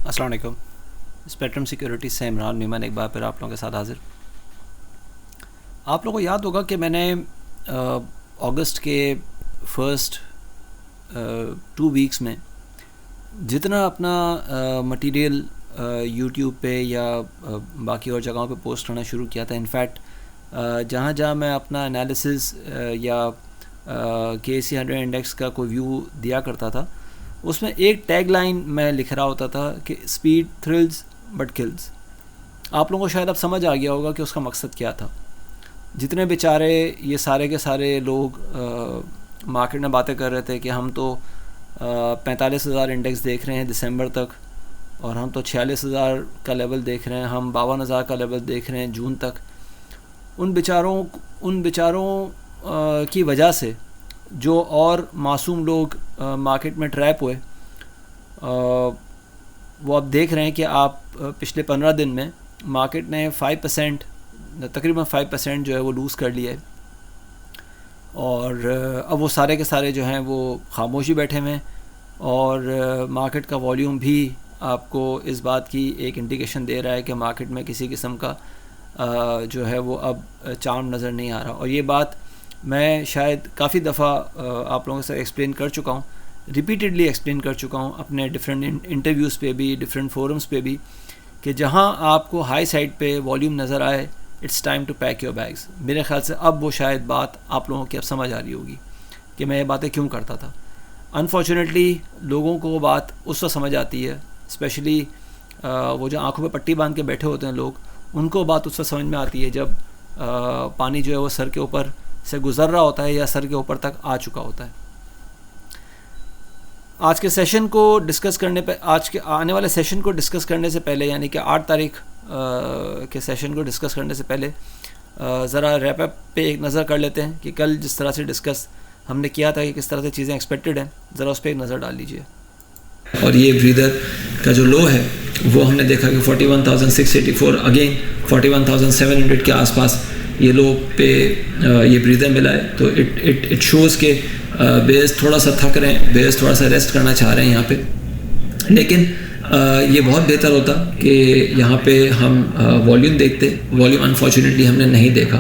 अस्सलाम वालेकुम। Spectrum security से इमरान मीमन एक बार फिर आप लोगों के साथ हाजिर। आप लोगों को याद होगा कि मैंने अगस्त के फर्स्ट 2 वीक्स में जितना अपना मटेरियल यूट्यूब पे या बाकी और जगहों पे पोस्ट करना शुरू किया था, इनफैक्ट जहाँ जहाँ मैं अपना एनालिसिस या KC100 इंडेक्स का कोई व्यू दिया करता था, उसमें एक टैग लाइन मैं लिख रहा होता था कि स्पीड थ्रिल्स बट किल्स। आप लोगों को शायद अब समझ आ गया होगा कि उसका मकसद क्या था। जितने बेचारे ये सारे के सारे लोग मार्केट में बातें कर रहे थे कि हम तो 45,000 इंडेक्स देख रहे हैं दिसंबर तक, और हम तो 46,000 का लेवल देख रहे हैं, हम 52,000 का लेवल देख रहे हैं जून तक। उन बेचारों की वजह से जो और मासूम लोग मार्केट में ट्रैप हुए, वो अब देख रहे हैं कि आप पिछले 15 दिन में मार्केट ने 5%, तकरीबन 5% जो है वो लूज़ कर लिया है, और अब वो सारे के सारे जो हैं वो खामोशी बैठे हुए हैं, और मार्केट का वॉल्यूम भी आपको इस बात की एक इंडिकेशन दे रहा है कि मार्केट में किसी किस्म का जो है वो अब चार्म नज़र नहीं आ रहा। और ये बात मैं शायद काफ़ी दफ़ा आप लोगों से एक्सप्लेन कर चुका हूँ, रिपीटेडली एक्सप्लेन कर चुका हूँ अपने डिफरेंट इंटरव्यूज़ पे भी, डिफरेंट फोरम्स पे भी, कि जहाँ आपको हाई साइड पे वॉल्यूम नज़र आए, it's time to pack your bags. मेरे ख्याल से अब वो शायद बात आप लोगों की अब समझ आ रही होगी कि मैं ये बातें क्यों करता था। अनफॉर्चुनेटली लोगों को वो बात उस वक्त समझ आती है, स्पेशली वो जो आंखों पे पट्टी बांध के बैठे होते हैं लोग, उनको बात उस वक्त समझ में आती है जब पानी जो है वो सर के ऊपर से गुज़र रहा होता है या सर के ऊपर तक आ चुका होता है। आज के सेशन को डिस्कस करने पे, आज के आने वाले सेशन को डिस्कस करने से पहले, यानी कि 8 तारीख के सेशन को डिस्कस करने से पहले ज़रा रैप अप पे एक नज़र कर लेते हैं कि कल जिस तरह से डिस्कस हमने किया था कि किस तरह से चीज़ें एक्सपेक्टेड हैं, ज़रा उस पर एक नज़र डाल लीजिए। और ये ब्रीदर का जो लो है वो हमने देखा कि 41,684, अगेन 41,700 के आसपास ये लो पे ये ब्रीदर मिला है। तो इट शोज़ के बेयर्स थोड़ा सा थक रहे हैं, बेयर्स थोड़ा सा रेस्ट करना चाह रहे हैं यहाँ पे। लेकिन ये बहुत बेहतर होता कि यहाँ पे हम वॉल्यूम देखते। वॉल्यूम अनफॉर्चुनेटली हमने नहीं देखा,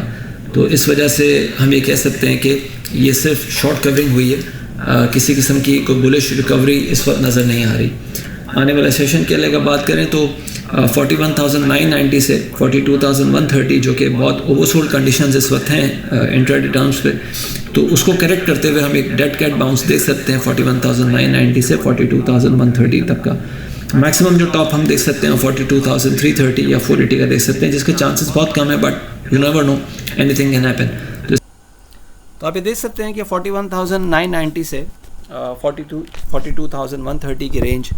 तो इस वजह से हम ये कह सकते हैं कि ये सिर्फ शॉर्ट कवरिंग हुई है, किसी किस्म की कोई बुलिश रिकवरी इस वक्त नज़र नहीं आ रही। आने वाले सेशन के लिए अगर बात करें तो 41,990 से 42,130, जो कि बहुत ओवरसोल्ड कंडीशंस इस वक्त हैं इंट्राडे टर्म्स पे, तो उसको करेक्ट करते हुए हम एक डेड कैट बाउंस देख सकते हैं 41,990 से 42,130 तक का। मैक्सिमम जो टॉप हम देख सकते हैं 42,330 या 480 का देख सकते हैं, जिसके चांसेस बहुत कम है, but you never know, anything can happen. तो आप ये देख सकते हैं कि 41,990 से 42,130 की रेंज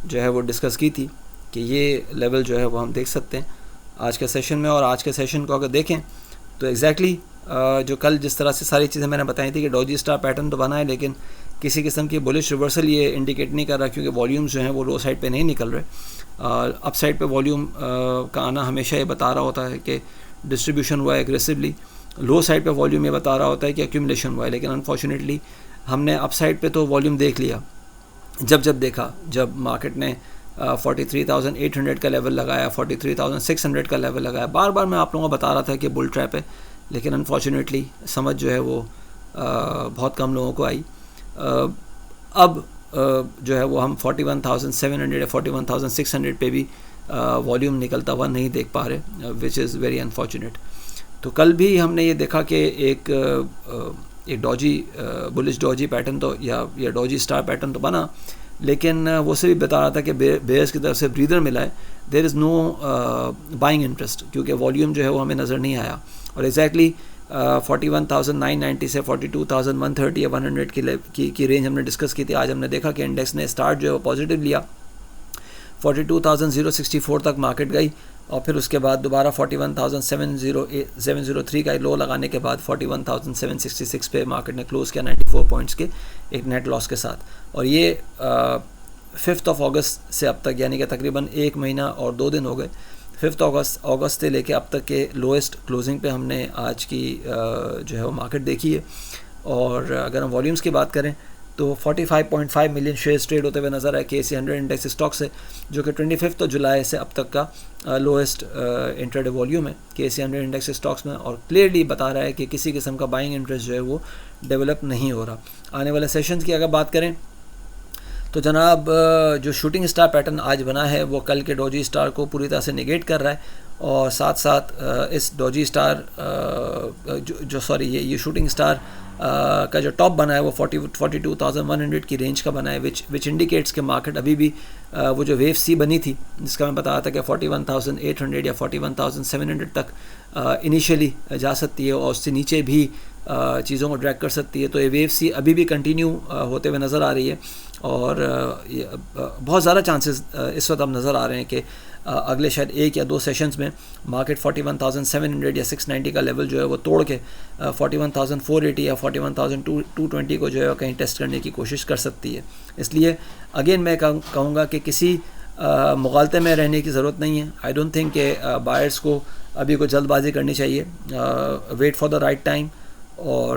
जो है वो डिस्कस की थी कि ये लेवल जो है वो हम देख सकते हैं आज के सेशन में। और आज के सेशन को अगर देखें तो एग्जैक्टली जो कल जिस तरह से सारी चीज़ें मैंने बताई थी कि डॉजी स्टार पैटर्न तो बना है, लेकिन किसी किस्म की बुलिश रिवर्सल ये इंडिकेट नहीं कर रहा, क्योंकि वॉल्यूम्स जो हैं वो लो साइड पे नहीं निकल रहे। अप साइड पे वॉल्यूम का आना हमेशा ये बता रहा होता है कि डिस्ट्रीब्यूशन हुआ है एग्रेसिवली, लो साइड पे वॉल्यूम ये बता रहा होता है कि एक्यूमुलेशन हुआ है। लेकिन अनफॉर्चुनेटली हमने अप साइड पे तो वॉल्यूम देख लिया जब मार्केट ने 43,800 का लेवल लगाया, 43,600 का लेवल लगाया। बार बार मैं आप लोगों को बता रहा था कि बुल ट्रैप है, लेकिन अनफॉर्चुनेटली समझ जो है वो बहुत कम लोगों को आई। अब जो है वो हम 41,700 या 41,600 पे भी वॉल्यूम निकलता हुआ नहीं देख पा रहे, विच इज़ वेरी अनफॉर्चुनेट। तो कल भी हमने ये देखा कि एक डॉजी बुलिश डॉजी पैटर्न तो या डॉजी स्टार पैटर्न तो बना, लेकिन वो से भी बता रहा था कि बेयर्स की तरफ से ब्रीदर मिला है, there is no buying interest, क्योंकि वॉल्यूम जो है वो हमें नज़र नहीं आया। और एग्जैक्टली 41,990 से 42,130 या 100 की रेंज हमने डिस्कस की थी। आज हमने देखा कि इंडेक्स ने स्टार्ट जो है वो पॉजिटिव लिया, 42,064 तक मार्केट गई, और फिर उसके बाद दोबारा 41,703 का लो लगाने के बाद 41,766 पे मार्केट ने क्लोज़ किया 94 पॉइंट्स के एक नेट लॉस के साथ। और ये 5 अगस्त से अब तक, यानी कि तकरीबन 1 महीना और 2 दिन हो गए, 5 अगस्त से लेके अब तक के लोएस्ट क्लोजिंग पे हमने आज की जो है वो मार्केट देखी है। और अगर हम वॉल्यूम्स की बात करें तो 45.5 मिलियन शेयर्स ट्रेड होते हुए नज़र आए KSE 100 इंडेक्स स्टॉक से, जो कि 25 जुलाई से अब तक का लोएस्ट इंट्राडे वॉल्यूम है KSE 100 इंडेक्स स्टॉक्स में, और क्लियरली बता रहा है कि किसी किस्म का बाइंग इंटरेस्ट जो है वो डेवलप नहीं हो रहा। आने वाले सेशंस की अगर बात करें तो जनाब जो शूटिंग स्टार पैटर्न आज बना है वो कल के डॉजी स्टार को पूरी तरह से निगेट कर रहा है, और साथ साथ इस डॉजी स्टार ये शूटिंग स्टार का जो टॉप बना है वो 42,100 की रेंज का बना है, विच इंडिकेट्स के मार्केट अभी भी वो जो वेव सी बनी थी जिसका मैं बताया था कि 41,800 या 41,700 तक इनिशियली जा सकती है और उससे नीचे भी चीज़ों को ड्रैग कर सकती है। तो ये वेव सी अभी भी कंटिन्यू होते हुए नज़र आ रही है, और बहुत ज़्यादा चांसेस इस वक्त अब नज़र आ रहे हैं कि अगले शायद 1 या 2 सेशंस में मार्केट 41,700 या 690 का लेवल जो है वो तोड़ के 41,480 या 41,220 को जो है कहीं टेस्ट करने की कोशिश कर सकती है। इसलिए अगेन मैं कहूँगा कि किसी मुगालते में रहने की ज़रूरत नहीं है। आई डोंट थिंक कि बायर्स को अभी कोई जल्दबाजी करनी चाहिए, wait for the right time, और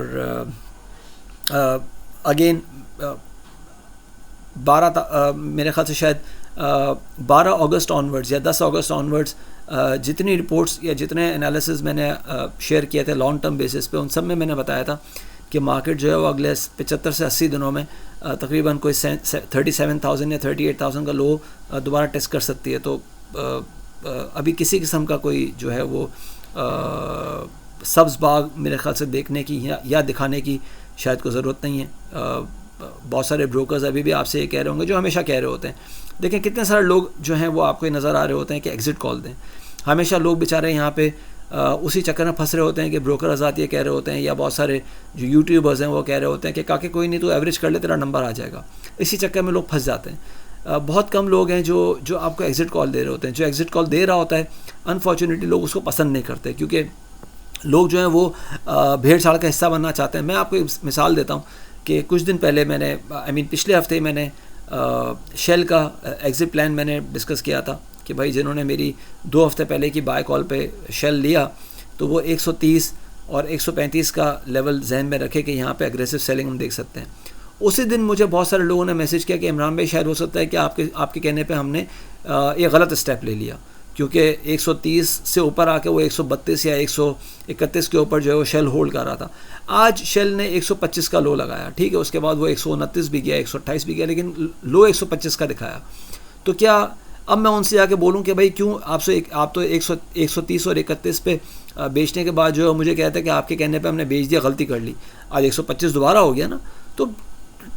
अगेन 12 मेरे ख्याल से शायद 12 अगस्त ऑनवर्ड्स या 10 अगस्त ऑनवर्ड्स जितनी रिपोर्ट्स या जितने एनालिसिस मैंने शेयर किए थे लॉन्ग टर्म बेसिस पे, उन सब में मैंने बताया था कि मार्केट जो है वो अगले 75 से 80 दिनों में तकरीबन कोई 37,000 या 38,000 का लो दोबारा टेस्ट कर सकती है। तो अभी किसी किस्म का कोई जो है वो सब्ज़ बाग मेरे ख्याल से देखने की या दिखाने की शायद कोई ज़रूरत नहीं है। बहुत सारे ब्रोकर्स अभी भी आपसे ये कह रहे होंगे जो हमेशा कह रहे होते हैं, देखें कितने सारे लोग जो हैं वो आपको नज़र आ रहे होते हैं कि एग्ज़िट कॉल दें। हमेशा लोग बेचारे यहाँ पे उसी चक्कर में फंस रहे होते हैं कि ब्रोकर आज़ाद ये कह रहे होते हैं, या बहुत सारे जो यूट्यूबर्स हैं वो कह रहे होते हैं कि काके कोई नहीं तो एवरेज कर ले तेरा नंबर आ जाएगा। इसी चक्कर में लोग फंस जाते हैं। बहुत कम लोग हैं जो आपको एग्ज़िट कॉल दे रहे होते हैं। जो एग्ज़िट कॉल दे रहा होता है अनफॉर्चुनेटली लोग उसको पसंद नहीं करते, क्योंकि लोग जो हैं वो भेड़ चाल का हिस्सा बनना चाहते हैं। मैं आपको एक मिसाल देता हूँ कि कुछ दिन पहले मैंने पिछले हफ्ते ही मैंने शेल का एग्ज़िट प्लान मैंने डिस्कस किया था कि भाई जिन्होंने मेरी 2 हफ्ते पहले की बाय कॉल पे शेल लिया तो वो 130 और 135 का लेवल जहन में रखे कि यहाँ पे एग्रेसिव सेलिंग हम देख सकते हैं। उसी दिन मुझे बहुत सारे लोगों ने मैसेज किया कि इमरान भाई शायद हो सकता है कि आपके कहने पे हमने ये गलत स्टेप ले लिया, क्योंकि 130 से ऊपर आके वो 132 या 131 के ऊपर जो है वो शेल होल्ड कर रहा था। आज शेल ने 125 का लो29 ठीक है, उसके बाद वो 129 भी गया, 128 भी गया, लेकिन लो 125 का दिखाया। तो क्या अब मैं उनसे जाके बोलूं कि भाई क्यों आप तो 130 और 31 पे बेचने के बाद जो है मुझे कहते हैं कि आपके कहने पे हमने बेच दिया, गलती कर ली, आज 125 दोबारा हो गया ना। तो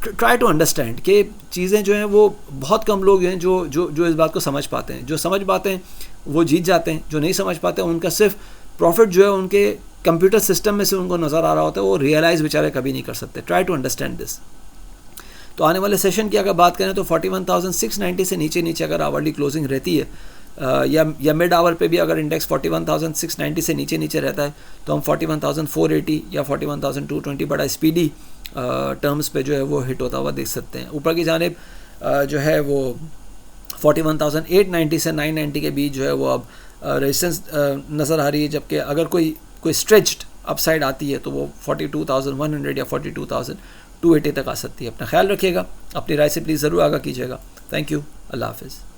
ट्राई टू अंडरस्टैंड कि चीज़ें जो हैं वो बहुत कम लोग हैं जो इस बात को समझ पाते हैं। जो समझ पाते हैं वो जीत जाते हैं, जो नहीं समझ पाते उनका सिर्फ प्रॉफिट जो है उनके कंप्यूटर सिस्टम में से उनको नज़र आ रहा होता है, वो रियलाइज़ बेचारे कभी नहीं कर सकते। Try to understand this. तो आने वाले सेशन की अगर बात करें तो 41,690 से नीचे अगर आवरली क्लोजिंग रहती है या मिड आवर पे भी अगर इंडेक्स 41,690 से नीचे रहता है तो हम 41,480 या 41,220 बड़ा स्पीडी टर्म्स पे जो है वो हिट होता हुआ देख सकते हैं। ऊपर की जानिब जो है वो 41,890 से 990 के बीच जो है वो अब रेजिस्टेंस नज़र आ रही है, जबकि अगर कोई स्ट्रेच्ड अपसाइड आती है तो वो 42,100 या 42,280 तक आ सकती है। अपना ख्याल रखिएगा, अपनी राय से प्लीज़ ज़रूर आगाह कीजिएगा। थैंक यू, अल्लाह हाफ़िज़।